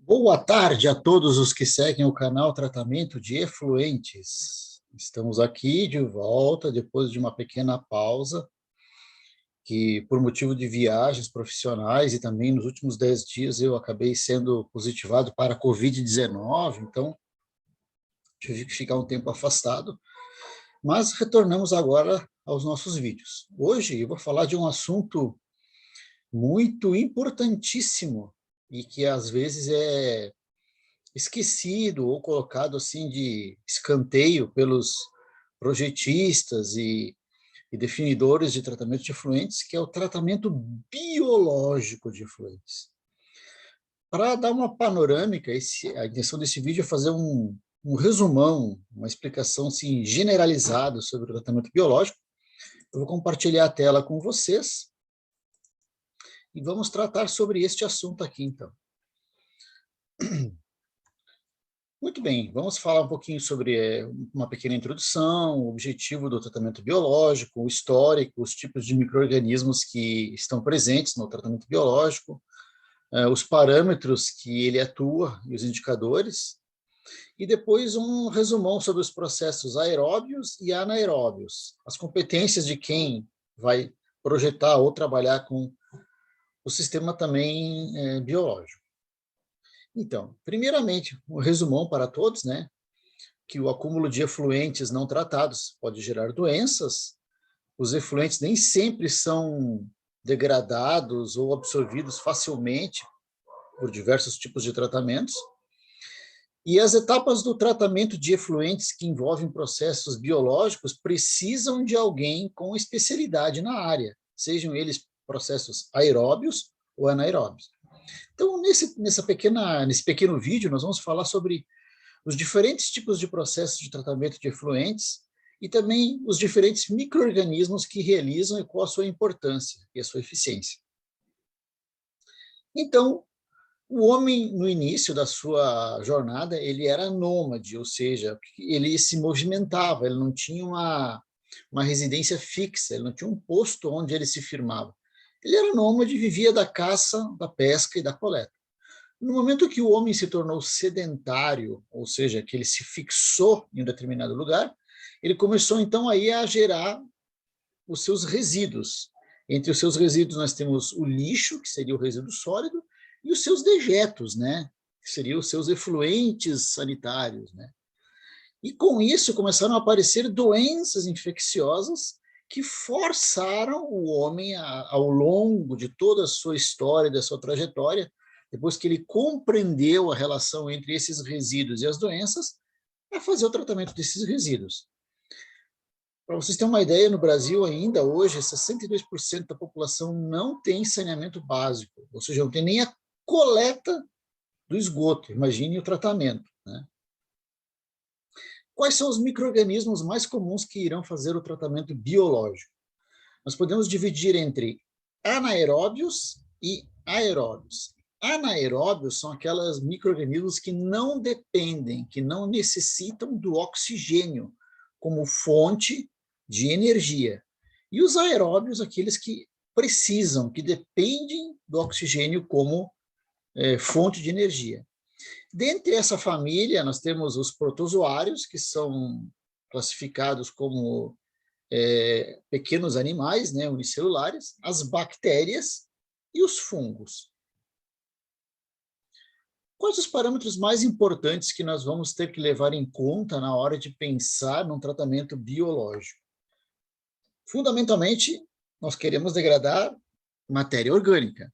Boa tarde a todos os que seguem o canal Tratamento de Efluentes. Estamos aqui de volta depois de uma pequena pausa, que por motivo de viagens profissionais e também nos últimos 10 dias eu acabei sendo positivado para a Covid-19, então tive que ficar um tempo afastado, mas retornamos agora aos nossos vídeos. Hoje eu vou falar de um assunto muito importantíssimo e que às vezes é esquecido ou colocado assim de escanteio pelos projetistas e definidores de tratamento de efluentes, que é o tratamento biológico de efluentes. Para dar uma panorâmica, a intenção desse vídeo é fazer um resumão, uma explicação assim, generalizada sobre o tratamento biológico. Eu vou compartilhar a tela com vocês e vamos tratar sobre este assunto aqui, então. Muito bem, vamos falar um pouquinho sobre uma pequena introdução, o objetivo do tratamento biológico, o histórico, os tipos de micro-organismos que estão presentes no tratamento biológico, os parâmetros que ele atua e os indicadores, e depois um resumão sobre os processos aeróbios e anaeróbios, as competências de quem vai projetar ou trabalhar com o sistema também biológico. Então, primeiramente, um resumão para todos, né? Que o acúmulo de efluentes não tratados pode gerar doenças. Os efluentes nem sempre são degradados ou absorvidos facilmente por diversos tipos de tratamentos. E as etapas do tratamento de efluentes que envolvem processos biológicos precisam de alguém com especialidade na área, sejam eles processos aeróbios ou anaeróbios. Então, nesse pequeno vídeo, nós vamos falar sobre os diferentes tipos de processos de tratamento de efluentes e também os diferentes micro-organismos que realizam e qual a sua importância e a sua eficiência. Então, o homem, no início da sua jornada, ele era nômade, ou seja, ele se movimentava, ele não tinha uma residência fixa, ele não tinha um posto onde ele se firmava. Ele era nômade, vivia da caça, da pesca e da coleta. No momento que o homem se tornou sedentário, ou seja, que ele se fixou em um determinado lugar, ele começou então aí a gerar os seus resíduos. Entre os seus resíduos nós temos o lixo, que seria o resíduo sólido, e os seus dejetos, né, que seriam os seus efluentes sanitários, né. E com isso começaram a aparecer doenças infecciosas que forçaram o homem, ao longo de toda a sua história, da sua trajetória, depois que ele compreendeu a relação entre esses resíduos e as doenças, a fazer o tratamento desses resíduos. Para vocês terem uma ideia, no Brasil ainda hoje, 62% da população não tem saneamento básico, ou seja, não tem nem a coleta do esgoto, imagine o tratamento, né? Quais são os micro-organismos mais comuns que irão fazer o tratamento biológico? Nós podemos dividir entre anaeróbios e aeróbios. Anaeróbios são aqueles micro-organismos que não dependem, que não necessitam do oxigênio como fonte de energia. E os aeróbios, aqueles que precisam, que dependem do oxigênio como fonte de energia. Dentre essa família, nós temos os protozoários, que são classificados como pequenos animais, né, unicelulares, as bactérias e os fungos. Quais os parâmetros mais importantes que nós vamos ter que levar em conta na hora de pensar num tratamento biológico? Fundamentalmente, nós queremos degradar matéria orgânica.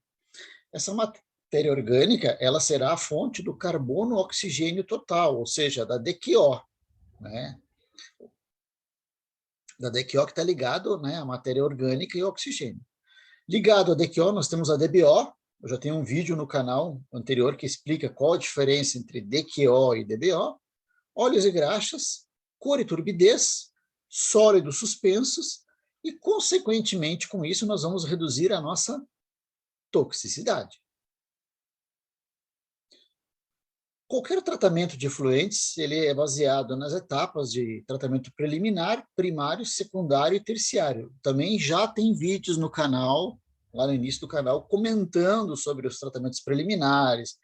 Essa matéria orgânica, ela será a fonte do carbono-oxigênio total, ou seja, da DQO, né? Da DQO que está ligado, né, à matéria orgânica e ao oxigênio. Ligado à DQO, nós temos a DBO. Eu já tenho um vídeo no canal anterior que explica qual a diferença entre DQO e DBO. Óleos e graxas, cor e turbidez, sólidos suspensos, e, consequentemente, com isso, nós vamos reduzir a nossa toxicidade. Qualquer tratamento de efluentes, ele é baseado nas etapas de tratamento preliminar, primário, secundário e terciário. Também já tem vídeos no canal, lá no início do canal, comentando sobre os tratamentos preliminares,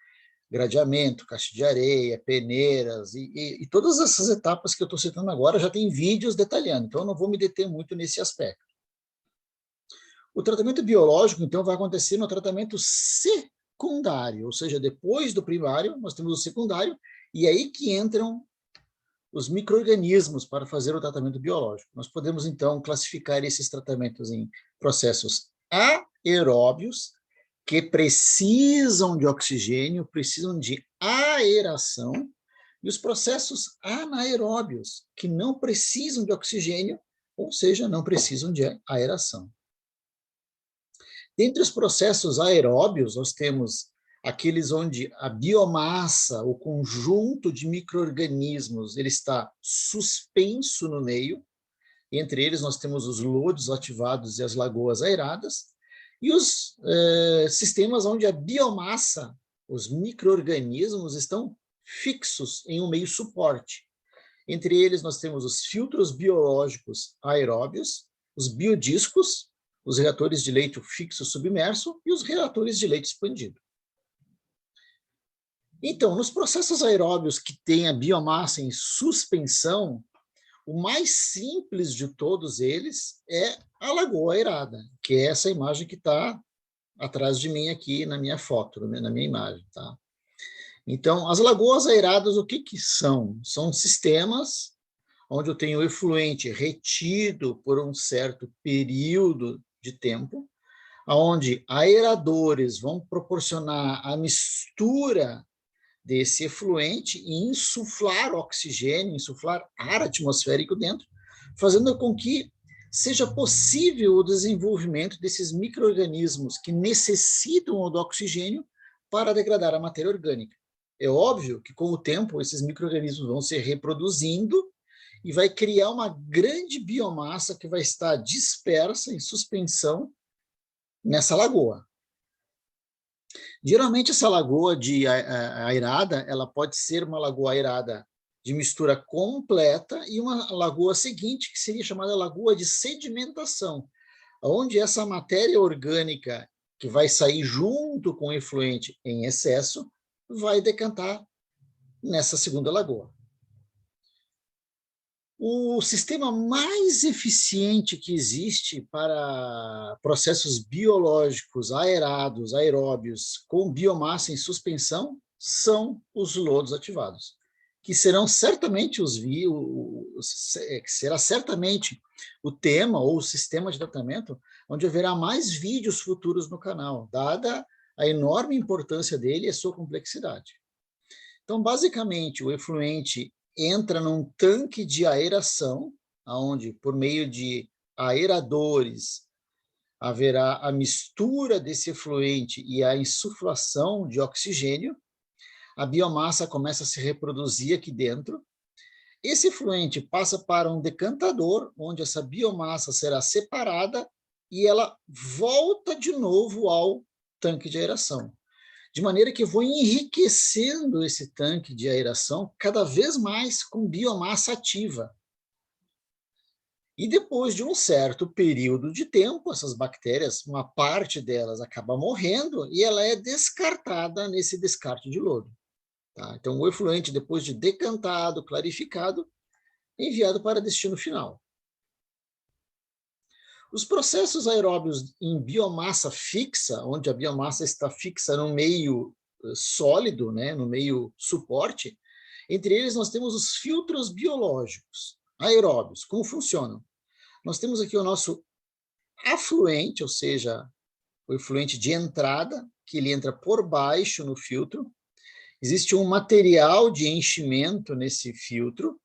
gradeamento, caixa de areia, peneiras, e todas essas etapas que eu estou citando agora já tem vídeos detalhando, então eu não vou me deter muito nesse aspecto. O tratamento biológico, então, vai acontecer no tratamento secundário, ou seja, depois do primário, nós temos o secundário, e aí que entram os micro-organismos para fazer o tratamento biológico. Nós podemos, então, classificar esses tratamentos em processos aeróbios, que precisam de oxigênio, precisam de aeração, e os processos anaeróbios, que não precisam de oxigênio, ou seja, não precisam de aeração. Dentre os processos aeróbios, nós temos aqueles onde a biomassa, o conjunto de micro-organismos, ele está suspenso no meio. Entre eles, nós temos os lodos ativados e as lagoas aeradas, e os sistemas onde a biomassa, os micro-organismos, estão fixos em um meio suporte. Entre eles, nós temos os filtros biológicos aeróbios, os biodiscos, os reatores de leito fixo submerso e os reatores de leito expandido. Então, nos processos aeróbios que têm a biomassa em suspensão, o mais simples de todos eles é a lagoa aerada, que é essa imagem que está atrás de mim aqui na minha foto, na minha imagem. Tá? Então, as lagoas aeradas, o que são? São sistemas onde eu tenho o efluente retido por um certo período de tempo, onde aeradores vão proporcionar a mistura desse efluente e insuflar oxigênio, insuflar ar atmosférico dentro, fazendo com que seja possível o desenvolvimento desses micro-organismos que necessitam do oxigênio para degradar a matéria orgânica. É óbvio que, com o tempo, esses micro-organismos vão se reproduzindo e vai criar uma grande biomassa que vai estar dispersa em suspensão nessa lagoa. Geralmente, essa lagoa de aerada, ela pode ser uma lagoa aerada de mistura completa e uma lagoa seguinte, que seria chamada lagoa de sedimentação, onde essa matéria orgânica que vai sair junto com o efluente em excesso vai decantar nessa segunda lagoa. O sistema mais eficiente que existe para processos biológicos aerados, aeróbios, com biomassa em suspensão, são os lodos ativados, que serão certamente será certamente o tema ou o sistema de tratamento onde haverá mais vídeos futuros no canal, dada a enorme importância dele e a sua complexidade. Então, basicamente, o efluente entra num tanque de aeração, onde, por meio de aeradores, haverá a mistura desse efluente e a insuflação de oxigênio. A biomassa começa a se reproduzir aqui dentro. Esse efluente passa para um decantador, onde essa biomassa será separada e ela volta de novo ao tanque de aeração. De maneira que eu vou enriquecendo esse tanque de aeração cada vez mais com biomassa ativa. E depois de um certo período de tempo, essas bactérias, uma parte delas acaba morrendo e ela é descartada nesse descarte de lodo. Tá? Então, o efluente, depois de decantado, clarificado, é enviado para destino final. Os processos aeróbios em biomassa fixa, onde a biomassa está fixa no meio sólido, né, no meio suporte, entre eles nós temos os filtros biológicos aeróbios. Como funcionam? Nós temos aqui o nosso afluente, ou seja, o efluente de entrada, que ele entra por baixo no filtro. Existe um material de enchimento nesse filtro,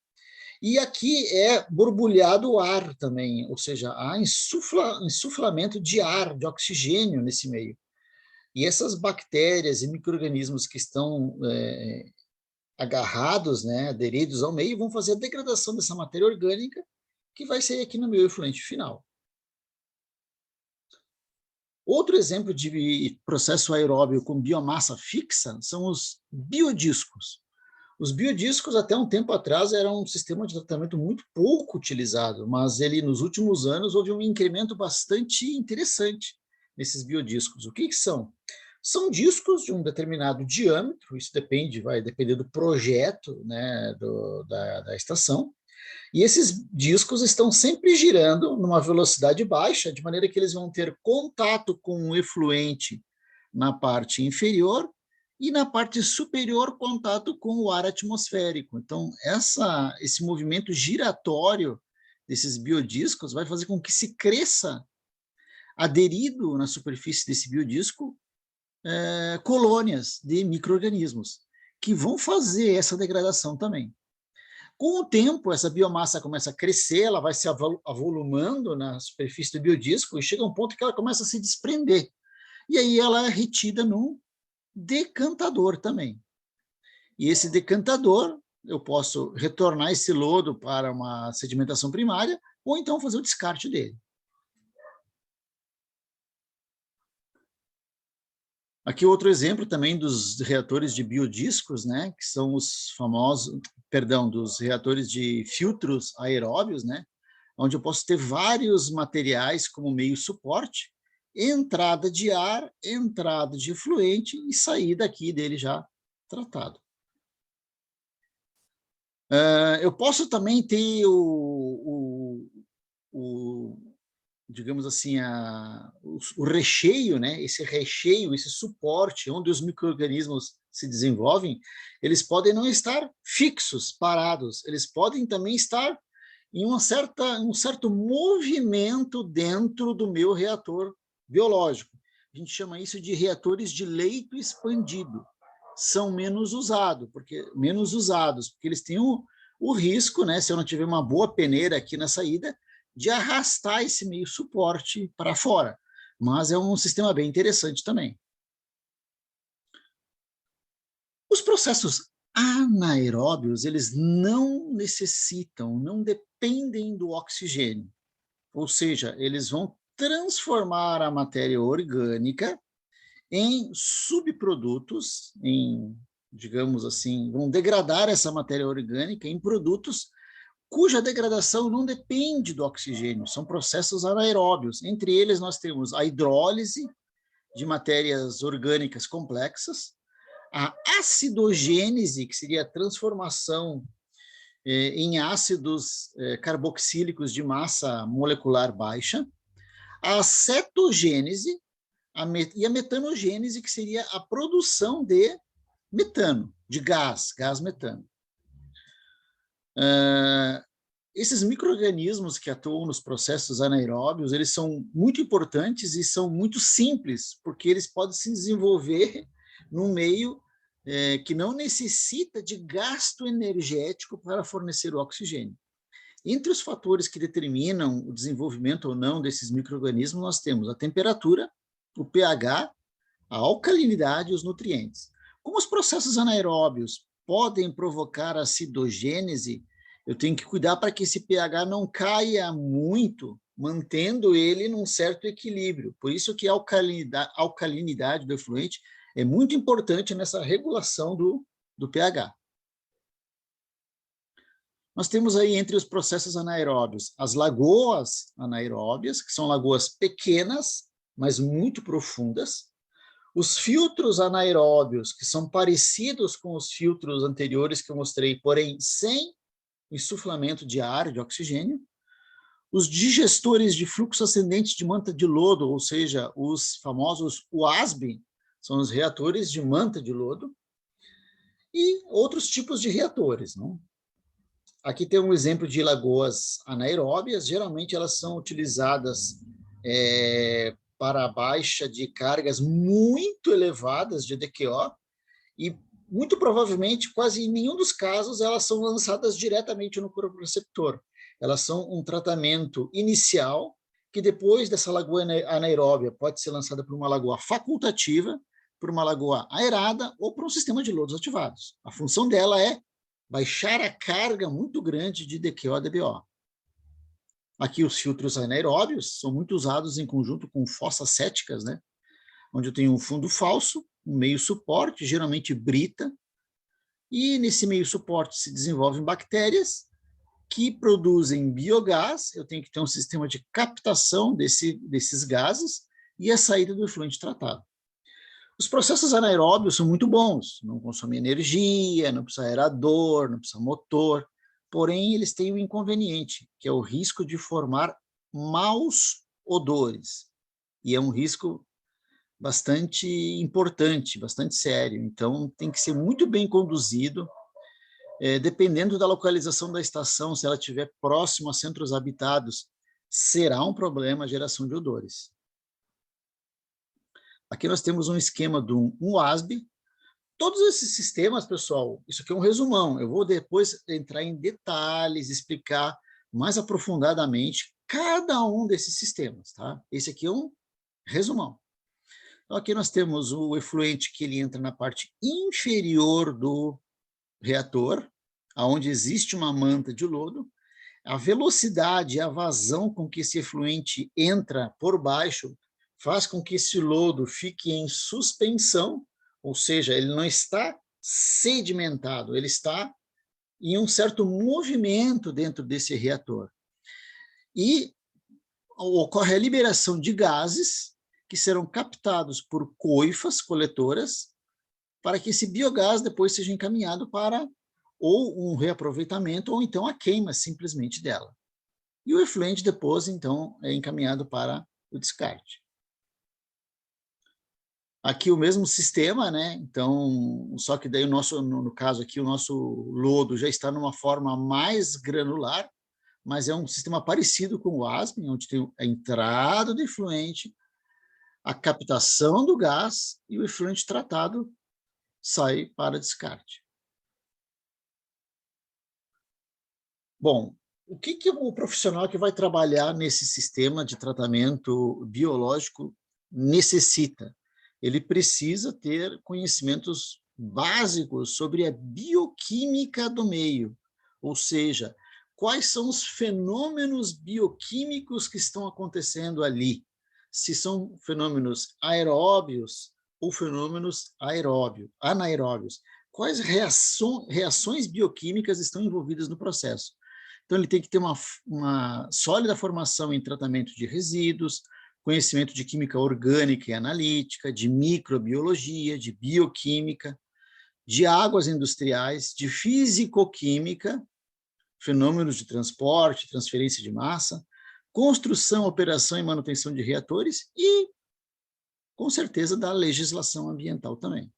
e aqui é borbulhado o ar também, ou seja, há insuflamento de ar, de oxigênio nesse meio. E essas bactérias e micro-organismos que estão agarrados, né, aderidos ao meio, vão fazer a degradação dessa matéria orgânica que vai sair aqui no meu efluente final. Outro exemplo de processo aeróbio com biomassa fixa são os biodiscos. Os biodiscos, até um tempo atrás, eram um sistema de tratamento muito pouco utilizado, mas ele, nos últimos anos, houve um incremento bastante interessante nesses biodiscos. O que são? São discos de um determinado diâmetro, isso vai depender do projeto, né, da estação, e esses discos estão sempre girando numa velocidade baixa, de maneira que eles vão ter contato com o efluente na parte inferior e na parte superior contato com o ar atmosférico. Então, esse movimento giratório desses biodiscos vai fazer com que se cresça, aderido na superfície desse biodisco, colônias de micro-organismos, que vão fazer essa degradação também. Com o tempo, essa biomassa começa a crescer, ela vai se avolumando na superfície do biodisco e chega a um ponto que ela começa a se desprender. E aí ela é retida num decantador também. E esse decantador, eu posso retornar esse lodo para uma sedimentação primária ou então fazer o descarte dele. Aqui outro exemplo também dos reatores de biodiscos, né, que são os famosos, dos reatores de filtros aeróbios, né, onde eu posso ter vários materiais como meio suporte, entrada de ar, entrada de efluente e saída aqui dele já tratado. Eu posso também ter digamos assim, o recheio, né? Esse recheio, esse suporte, onde os micro-organismos se desenvolvem, eles podem não estar fixos, parados, eles podem também estar em um certo movimento dentro do meu reator biológico. A gente chama isso de reatores de leito expandido. São menos usados, porque eles têm o risco, né, se eu não tiver uma boa peneira aqui na saída, de arrastar esse meio suporte para fora. Mas é um sistema bem interessante também. Os processos anaeróbios, eles não necessitam, não dependem do oxigênio. Ou seja, eles vão transformar a matéria orgânica em subprodutos, digamos assim, vão degradar essa matéria orgânica em produtos cuja degradação não depende do oxigênio, são processos anaeróbios. Entre eles, nós temos a hidrólise de matérias orgânicas complexas, a acidogênese, que seria a transformação em ácidos carboxílicos de massa molecular baixa, a cetogênese e a metanogênese, que seria a produção de metano, de gás metano. Esses micro-organismos que atuam nos processos anaeróbios, eles são muito importantes e são muito simples, porque eles podem se desenvolver num meio que não necessita de gasto energético para fornecer o oxigênio. Entre os fatores que determinam o desenvolvimento ou não desses micro-organismos, nós temos a temperatura, o pH, a alcalinidade e os nutrientes. Como os processos anaeróbios podem provocar acidogênese, eu tenho que cuidar para que esse pH não caia muito, mantendo ele num certo equilíbrio. Por isso que a alcalinidade do efluente é muito importante nessa regulação do pH. Nós temos aí entre os processos anaeróbios as lagoas anaeróbias, que são lagoas pequenas, mas muito profundas. Os filtros anaeróbios, que são parecidos com os filtros anteriores que eu mostrei, porém sem insuflamento de ar, de oxigênio. Os digestores de fluxo ascendente de manta de lodo, ou seja, os famosos UASB, são os reatores de manta de lodo, e outros tipos de reatores. Não? Aqui tem um exemplo de lagoas anaeróbias, geralmente elas são utilizadas para a baixa de cargas muito elevadas de DQO, e muito provavelmente, quase em nenhum dos casos, elas são lançadas diretamente no corpo receptor. Elas são um tratamento inicial, que depois dessa lagoa anaeróbia pode ser lançada por uma lagoa facultativa, por uma lagoa aerada ou por um sistema de lodos ativados. A função dela é baixar a carga muito grande de DQO e DBO. Aqui os filtros anaeróbios são muito usados em conjunto com fossas céticas, né? Onde eu tenho um fundo falso, um meio suporte, geralmente brita, e nesse meio suporte se desenvolvem bactérias que produzem biogás. Eu tenho que ter um sistema de captação desses gases e a saída do efluente tratado. Os processos anaeróbios são muito bons, não consomem energia, não precisa aerador, não precisa motor, porém eles têm um inconveniente, que é o risco de formar maus odores, e é um risco bastante importante, bastante sério, então tem que ser muito bem conduzido, dependendo da localização da estação, se ela estiver próximo a centros habitados, será um problema a geração de odores. Aqui nós temos um esquema de um WASB. Todos esses sistemas, pessoal, isso aqui é um resumão. Eu vou depois entrar em detalhes, explicar mais aprofundadamente cada um desses sistemas, tá? Esse aqui é um resumão. Então, aqui nós temos o efluente que ele entra na parte inferior do reator, onde existe uma manta de lodo. A velocidade e a vazão com que esse efluente entra por baixo faz com que esse lodo fique em suspensão, ou seja, ele não está sedimentado, ele está em um certo movimento dentro desse reator. E ocorre a liberação de gases que serão captados por coifas coletoras para que esse biogás depois seja encaminhado para ou um reaproveitamento ou então a queima simplesmente dela. E o efluente depois, então, é encaminhado para o descarte. Aqui o mesmo sistema, né? Então, só que daí o nosso, no caso aqui, o nosso lodo já está numa forma mais granular, mas é um sistema parecido com o ASP, onde tem a entrada do efluente, a captação do gás e o efluente tratado sai para descarte. Bom, o que o profissional que vai trabalhar nesse sistema de tratamento biológico necessita? Ele precisa ter conhecimentos básicos sobre a bioquímica do meio, ou seja, quais são os fenômenos bioquímicos que estão acontecendo ali, se são fenômenos aeróbios ou fenômenos anaeróbios, quais reações bioquímicas estão envolvidas no processo. Então, ele tem que ter uma sólida formação em tratamento de resíduos, conhecimento de química orgânica e analítica, de microbiologia, de bioquímica, de águas industriais, de fisicoquímica, fenômenos de transporte, transferência de massa, construção, operação e manutenção de reatores e, com certeza, da legislação ambiental também.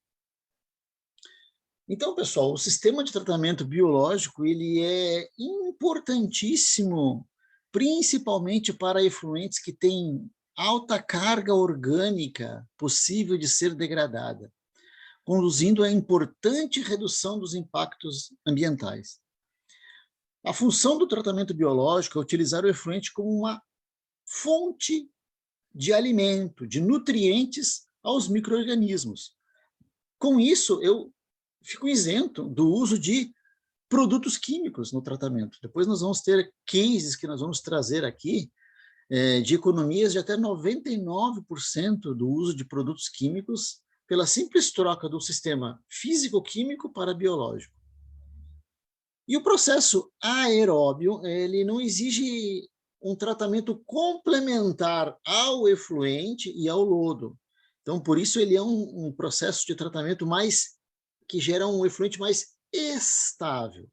Então, pessoal, o sistema de tratamento biológico ele é importantíssimo, principalmente para efluentes que têm alta carga orgânica possível de ser degradada, conduzindo à importante redução dos impactos ambientais. A função do tratamento biológico é utilizar o efluente como uma fonte de alimento, de nutrientes aos micro-organismos. Com isso, eu fico isento do uso de produtos químicos no tratamento. Depois nós vamos ter cases que nós vamos trazer aqui de economias de até 99% do uso de produtos químicos pela simples troca do sistema físico-químico para biológico. E o processo aeróbio, ele não exige um tratamento complementar ao efluente e ao lodo. Então, por isso, ele é um processo de tratamento que gera um efluente mais estável.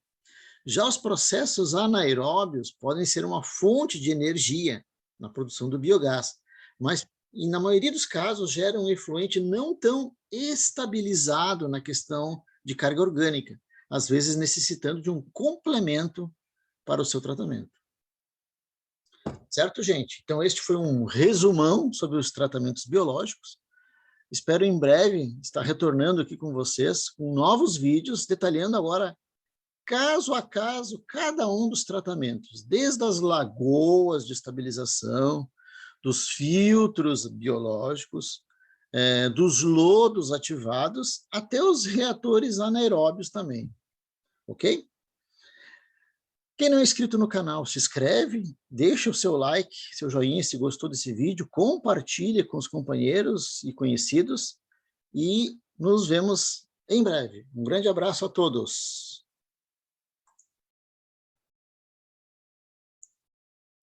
Já os processos anaeróbios podem ser uma fonte de energia na produção do biogás, mas e na maioria dos casos geram um efluente não tão estabilizado na questão de carga orgânica, às vezes necessitando de um complemento para o seu tratamento. Certo, gente? Então, este foi um resumão sobre os tratamentos biológicos. Espero em breve estar retornando aqui com vocês com novos vídeos, detalhando agora, caso a caso, cada um dos tratamentos, desde as lagoas de estabilização, dos filtros biológicos, dos lodos ativados, até os reatores anaeróbios também, ok? Quem não é inscrito no canal, se inscreve, deixa o seu like, seu joinha se gostou desse vídeo, compartilhe com os companheiros e conhecidos e nos vemos em breve. Um grande abraço a todos.